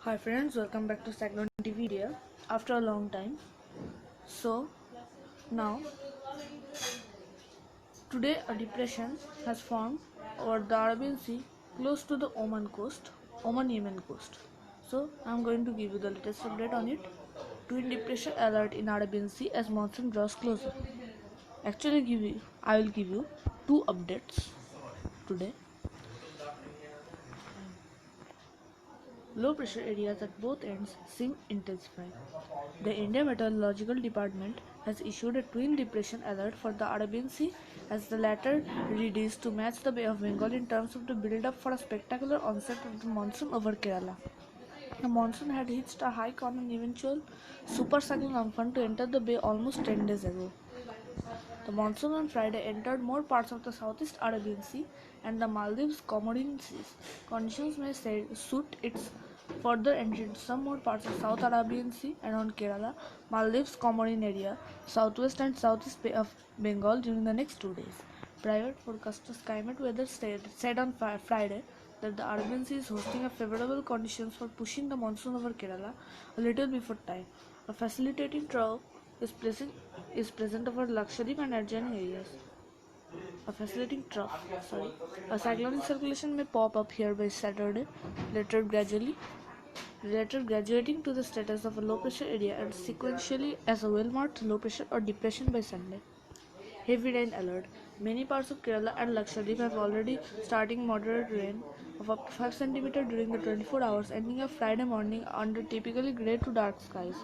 Hi friends, welcome back to Cyclone TV here after a long time. So now today a depression has formed over the Arabian Sea close to the Oman Yemen coast. So I'm going to give you the latest update on it. Twin depression alert in Arabian Sea as monsoon draws closer. I will give you two updates today. Low pressure areas at both ends seem intensifying. The India Meteorological Department has issued a twin depression alert for the Arabian Sea as the latter readies to match the Bay of Bengal in terms of the build-up for a spectacular onset of the monsoon over Kerala. The monsoon had reached a high on an eventual super cyclone Amphan to enter the bay almost 10 days ago. The monsoon on Friday entered more parts of the Southeast Arabian Sea and the Maldives Comorin Seas. Conditions may suit its further entry into some more parts of South Arabian Sea around Kerala, Maldives Comorin area, southwest and southeast Bay of Bengal during the next 2 days. Private forecasters Skymet Weather said on Friday that the Arabian Sea is hosting a favorable conditions for pushing the monsoon over Kerala a little before time. A facilitating trough is present over Lakshadweep and adjoining areas. A facilitating trough, a cyclonic circulation may pop up here by Saturday, later graduating to the status of a low pressure area and sequentially as a well-marked low pressure or depression by Sunday. Heavy rain alert. Many parts of Kerala and Lakshadweep have already starting moderate rain of up to 5 cm during the 24 hours ending up Friday morning under typically grey to dark skies.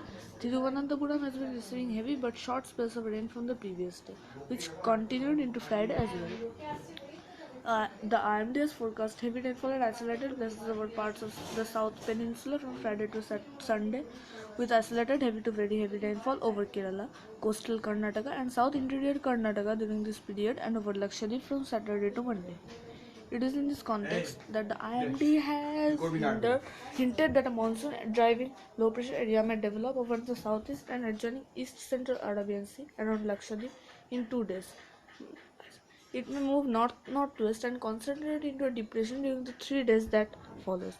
Thiruvananthapuram has been receiving heavy but short spells of rain from the previous day, which continued into Friday as well. The IMD has forecast heavy rainfall at isolated places over parts of the South Peninsula from Friday to Sunday, with isolated heavy to very heavy rainfall over Kerala, coastal Karnataka, and South Interior Karnataka during this period, and over Lakshadweep from Saturday to Monday. It is in this context that the IMD has hinted that a monsoon driving low pressure area may develop over the southeast and adjoining east central Arabian Sea around Lakshadweep in 2 days. It may move northwest and concentrate into a depression during the 3 days that follows.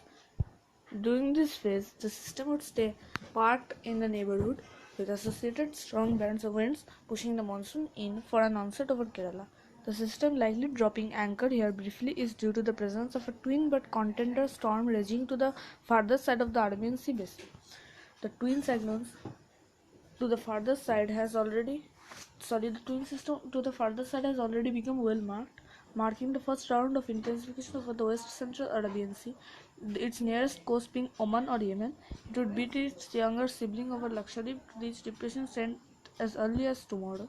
During this phase, the system would stay parked in the neighborhood with associated strong bands of winds pushing the monsoon in for an onset over Kerala. The system likely dropping anchor here briefly is due to the presence of a twin but contender storm raging to the farther side of the Arabian Sea basin. The twin cyclones to the farther side has already the twin system to the farther side has already become well marked, marking the first round of intensification over the west central Arabian Sea, its nearest coast being Oman or Yemen. It would beat its younger sibling over Lakshadweep to reach depression sent as early as tomorrow.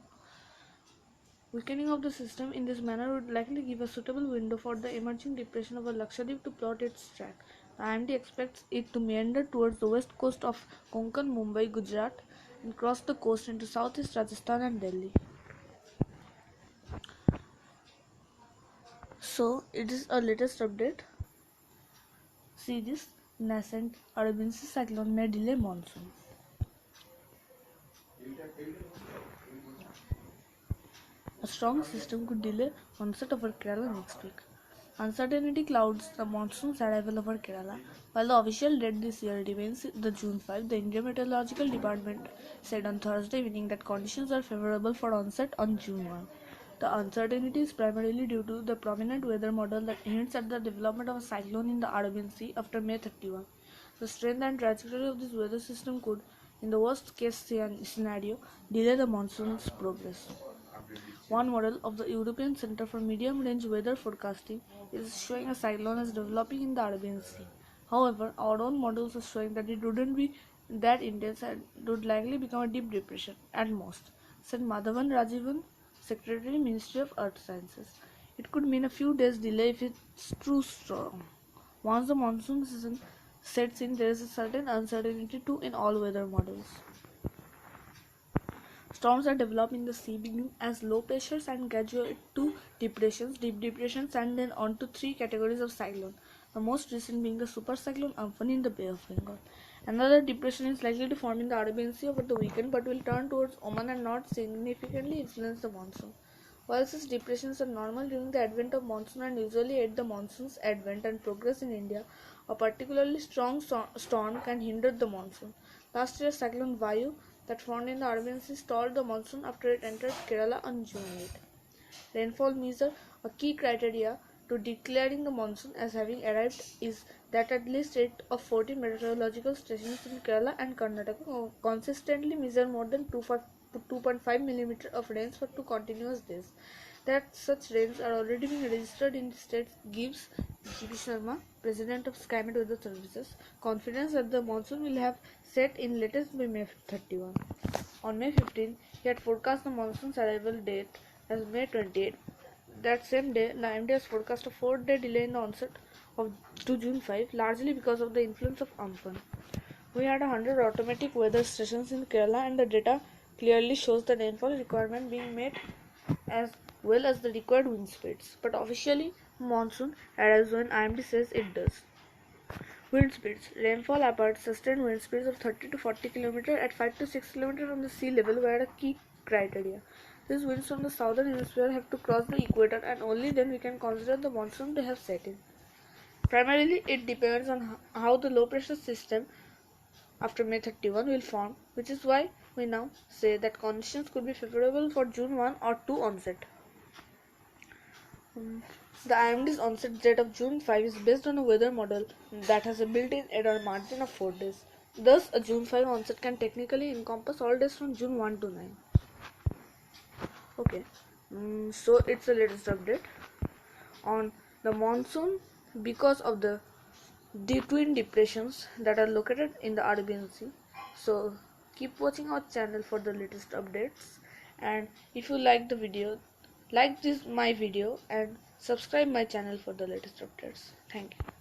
Weakening of the system in this manner would likely give a suitable window for the emerging depression over Lakshadweep to plot its track. The IMD expects it to meander towards the west coast of Konkan, Mumbai, Gujarat, and cross the coast into southeast Rajasthan and Delhi. So, it is a latest update. See, this nascent Arabian Sea cyclone may delay monsoon. A strong system could delay onset over Kerala next week. Uncertainty clouds the monsoon's arrival over Kerala. While the official date this year remains the June 5, the Indian Meteorological Department said on Thursday evening that conditions are favorable for onset on June 1. The uncertainty is primarily due to the prominent weather model that hints at the development of a cyclone in the Arabian Sea after May 31. The strength and trajectory of this weather system could, in the worst case scenario, delay the monsoon's progress. One model of the European Centre for Medium-Range Weather Forecasting is showing a cyclone as developing in the Arabian Sea. However, our own models are showing that it wouldn't be that intense and would likely become a deep depression at most, said Madhavan Rajivan, Secretary, Ministry of Earth Sciences. It could mean a few days delay if it's too strong. Once the monsoon season sets in, there is a certain uncertainty too in all weather models. Storms are developed in the sea beginning as low pressures and graduate to depressions, deep depressions, and then on to 3 categories of cyclone, the most recent being the super cyclone Amphan in the Bay of Bengal. Another depression is likely to form in the Arabian Sea over the weekend but will turn towards Oman and not significantly influence the monsoon. While such depressions are normal during the advent of monsoon and usually aid the monsoon's advent and progress in India, A particularly strong storm can hinder the monsoon. Last year, Cyclone Vayu that formed in the Arabian Sea stalled the monsoon after it entered Kerala on June 8. Rainfall measure, a key criteria to declaring the monsoon as having arrived, is that at least 8 of 40 meteorological stations in Kerala and Karnataka consistently measure more than 2.5 mm of rains for 2 continuous days. That such rains are already being registered in the states gives G.P. Sharma, President of Skymet Weather Services, confidence that the monsoon will have set in latest by May 31. On May 15, he had forecast the monsoon's arrival date as May 28. That same day, the IMD has forecast a 4-day delay in the onset to June 5, largely because of the influence of Amphan. We had 100 automatic weather stations in Kerala, and the data clearly shows the rainfall requirement being met as well as the required wind speeds. But officially, monsoon arrives when IMD says it does. Wind speeds. Rainfall apart sustained wind speeds of 30 to 40 km at 5 to 6 km from the sea level were a key criteria. These winds from the southern hemisphere have to cross the equator, and only then we can consider the monsoon to have set in. Primarily, it depends on how the low pressure system after May 31 will form, which is why we now say that conditions could be favorable for June 1 or 2 onset. The IMD's onset date of June 5 is based on a weather model that has a built-in error margin of 4 days. Thus, a June 5 onset can technically encompass all days from June 1 to 9. Okay, so it's the latest update on the monsoon because of the twin depressions that are located in the Arabian Sea. So keep watching our channel for the latest updates, and if you like the video, like my video and subscribe my channel for the latest updates. Thank you.